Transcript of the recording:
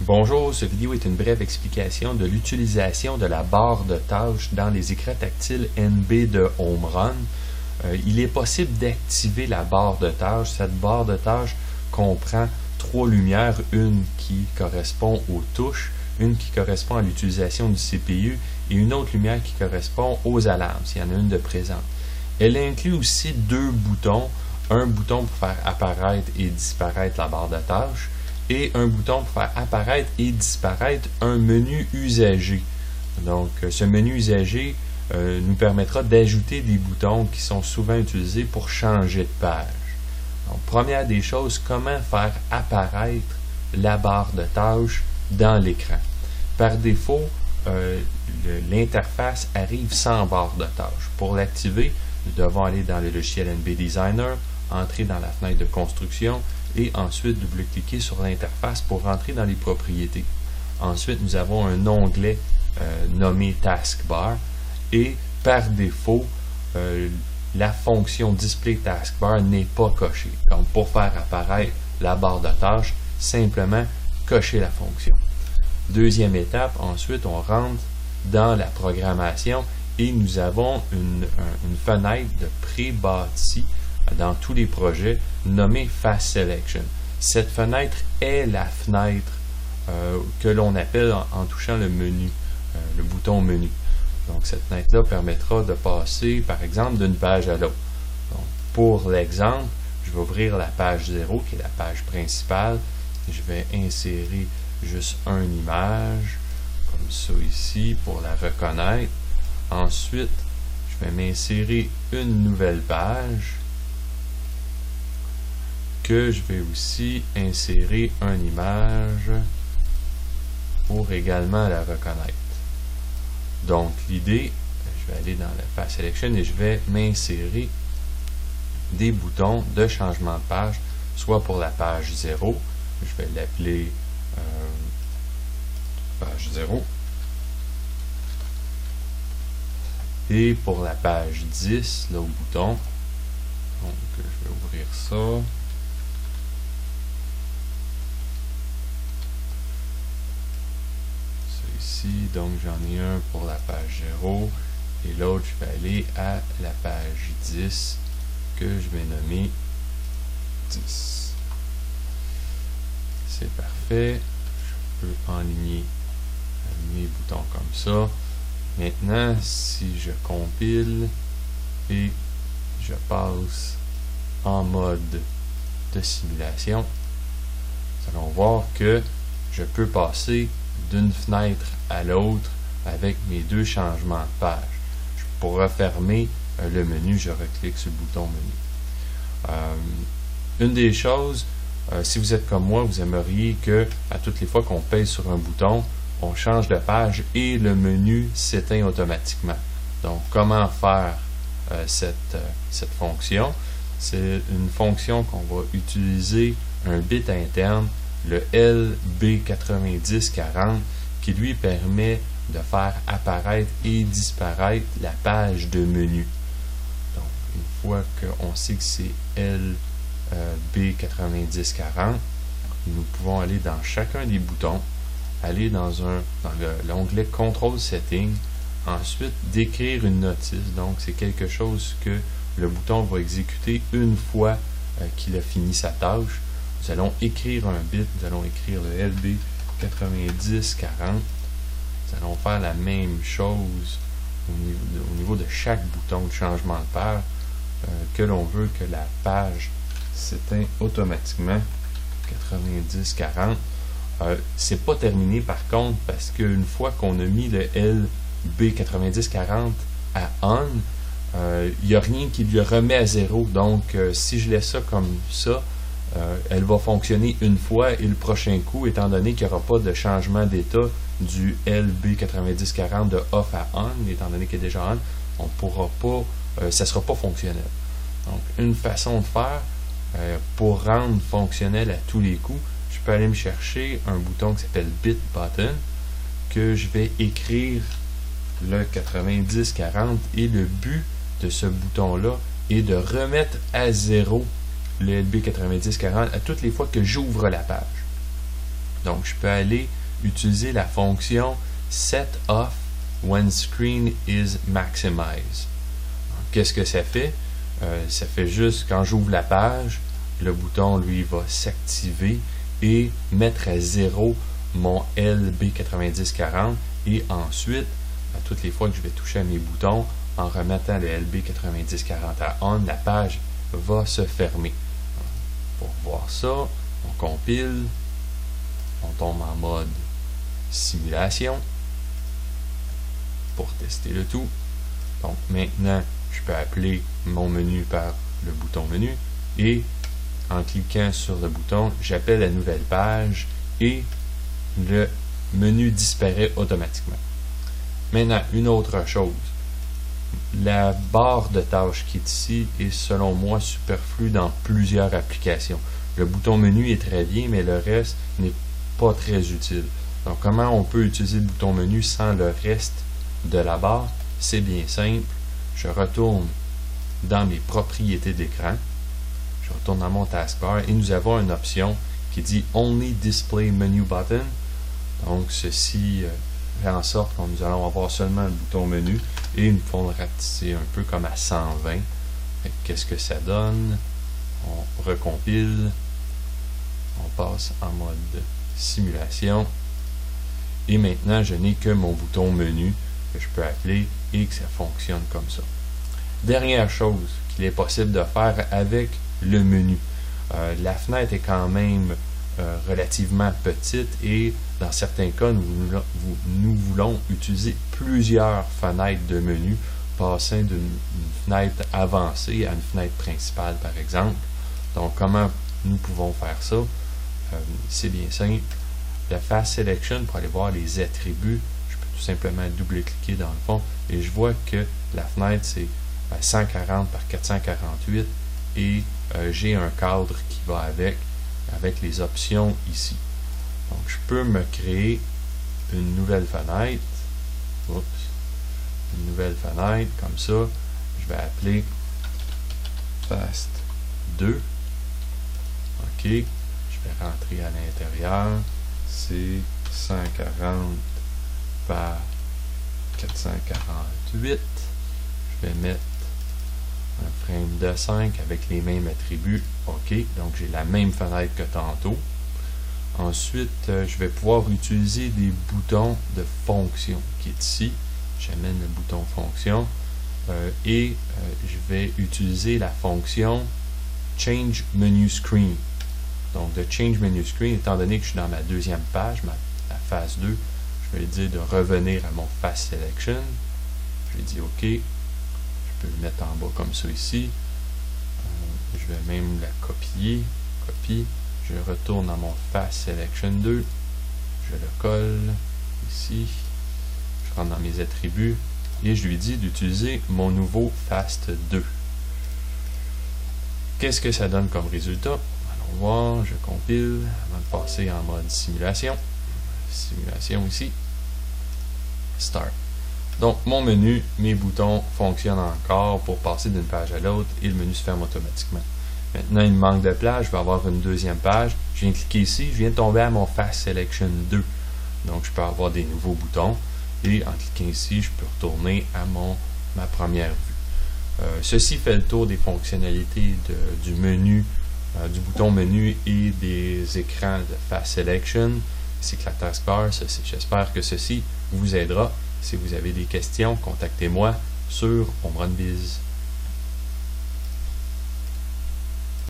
Bonjour, cette vidéo est une brève explication de l'utilisation de la barre de tâches dans les écrans tactiles NB de Home Run. Il est possible d'activer la barre de tâches. Cette barre de tâches comprend trois lumières, une qui correspond aux touches, une qui correspond à l'utilisation du CPU et une autre lumière qui correspond aux alarmes, s'il y en a une de présente. Elle inclut aussi deux boutons, un bouton pour faire apparaître et disparaître la barre de tâches, et un bouton pour faire apparaître et disparaître un menu usagé. Donc, ce menu usagé nous permettra d'ajouter des boutons qui sont souvent utilisés pour changer de page. Donc, première des choses, comment faire apparaître la barre de tâches dans l'écran. Par défaut, l'interface arrive sans barre de tâches. Pour l'activer, nous devons aller dans le logiciel NB Designer, entrer dans la fenêtre de construction et ensuite double-cliquer sur l'interface pour rentrer dans les propriétés. Ensuite, nous avons un onglet nommé Taskbar et par défaut, la fonction Display Taskbar n'est pas cochée. Donc, pour faire apparaître la barre de tâches, simplement cocher la fonction. Deuxième étape, ensuite, on rentre dans la programmation et nous avons une fenêtre de pré-bâtie dans tous les projets nommée Fast Selection. Cette fenêtre est la fenêtre que l'on appelle en touchant le menu, le bouton menu. Donc cette fenêtre-là permettra de passer par exemple d'une page à l'autre. Pour l'exemple, je vais ouvrir la page 0 qui est la page principale. Je vais insérer juste une image comme ça ici pour la reconnaître. Ensuite, je vais m'insérer une nouvelle page que je vais aussi insérer une image pour également la reconnaître. Donc l'idée, je vais aller dans la Fast Selection et je vais m'insérer des boutons de changement de page, soit pour la page 0, je vais l'appeler page 0, et pour la page 10, là au bouton, donc je vais ouvrir ça. Ici, donc j'en ai un pour la page 0 et l'autre je vais aller à la page 10 que je vais nommer 10. C'est parfait. Je peux aligner mes boutons comme ça. Maintenant, si je compile et je passe en mode de simulation, nous allons voir que je peux passer d'une fenêtre à l'autre avec mes deux changements de page. Pour refermer le menu, je reclique sur le bouton menu. Une des choses, si vous êtes comme moi, vous aimeriez que à toutes les fois qu'on pèse sur un bouton, on change de page et le menu s'éteint automatiquement. Donc, comment faire cette fonction? C'est une fonction qu'on va utiliser un bit interne, le LB9040, qui lui permet de faire apparaître et disparaître la page de menu. Donc, une fois qu'on sait que c'est LB9040, nous pouvons aller dans chacun des boutons, aller dans l'onglet Control Setting, ensuite décrire une notice. Donc, c'est quelque chose que le bouton va exécuter une fois qu'il a fini sa tâche. Nous allons écrire un bit, nous allons écrire le LB9040. Nous allons faire la même chose au niveau de chaque bouton de changement de page que l'on veut que la page s'éteint automatiquement. 9040. C'est pas terminé par contre parce qu'une fois qu'on a mis le LB9040 à on, il n'y a rien qui le remet à 0. Donc si je laisse ça comme ça, elle va fonctionner une fois et le prochain coup, étant donné qu'il n'y aura pas de changement d'état du LB9040 de off à on, étant donné qu'il est déjà on, on pourra pas, ça ne sera pas fonctionnel. Donc, une façon de faire pour rendre fonctionnel à tous les coups, je peux aller me chercher un bouton qui s'appelle Bit Button, que je vais écrire le 9040 et le but de ce bouton-là est de remettre à 0 le LB9040 à toutes les fois que j'ouvre la page. Donc, je peux aller utiliser la fonction set off when screen is maximized. Qu'est-ce que ça fait? Ça fait juste, quand j'ouvre la page, le bouton, lui, va s'activer et mettre à 0 mon LB9040. Et ensuite, à toutes les fois que je vais toucher à mes boutons, en remettant le LB9040 à on, la page va se fermer. Pour voir ça, on compile, on tombe en mode simulation pour tester le tout. Donc maintenant, je peux appeler mon menu par le bouton menu et en cliquant sur le bouton, j'appelle la nouvelle page et le menu disparaît automatiquement. Maintenant, une autre chose. La barre de tâches qui est ici est selon moi superflue dans plusieurs applications. Le bouton menu est très bien, mais le reste n'est pas très utile. Donc, comment on peut utiliser le bouton menu sans le reste de la barre? C'est bien simple. Je retourne dans mes propriétés d'écran. Je retourne dans mon taskbar et nous avons une option qui dit Only Display Menu Button. Donc, ceci fait en sorte que nous allons avoir seulement le bouton menu et ils nous font le rapetisser un peu comme à 120. Qu'est-ce que ça donne? On recompile. On passe en mode simulation. Et maintenant, je n'ai que mon bouton menu que je peux appeler et que ça fonctionne comme ça. Dernière chose qu'il est possible de faire avec le menu. La fenêtre est quand même relativement petite et dans certains cas, nous voulons utiliser plusieurs fenêtres de menu, passant d'une fenêtre avancée à une fenêtre principale, par exemple. Donc, comment nous pouvons faire ça? C'est bien simple. La Fast Selection, pour aller voir les attributs, je peux tout simplement double-cliquer dans le fond et je vois que la fenêtre, c'est 140 par 448 et j'ai un cadre qui va avec les options ici. Donc, je peux me créer une nouvelle fenêtre. Oups. Une nouvelle fenêtre, comme ça. Je vais appeler Fast 2. OK. Je vais rentrer à l'intérieur. C'est 140 par 448. Je vais mettre un frame de 5 avec les mêmes attributs. OK. Donc, j'ai la même fenêtre que tantôt. Ensuite, je vais pouvoir utiliser des boutons de fonction qui est ici. J'amène le bouton fonction et je vais utiliser la fonction Change Menu Screen. Donc, de Change Menu Screen, étant donné que je suis dans ma deuxième page, la phase 2, je vais dire de revenir à mon Fast Selection. Je vais dire OK. Je peux le mettre en bas comme ça ici. Je vais même la copier. Copie. Je retourne dans mon Fast Selection 2. Je le colle ici. Je rentre dans mes attributs et je lui dis d'utiliser mon nouveau Fast 2. Qu'est-ce que ça donne comme résultat? Allons voir, je compile avant de passer en mode simulation. Simulation ici. Start. Donc, mon menu, mes boutons fonctionnent encore pour passer d'une page à l'autre et le menu se ferme automatiquement. Maintenant, il me manque de place, je vais avoir une deuxième page. Je viens de cliquer ici, je viens de tomber à mon Fast Selection 2. Donc, je peux avoir des nouveaux boutons. Et en cliquant ici, je peux retourner à ma première vue. Ceci fait le tour des fonctionnalités du menu, du bouton menu et des écrans de Fast Selection. C'est que la taskbar, j'espère que ceci vous aidera. Si vous avez des questions, contactez-moi sur HomeRunBiz.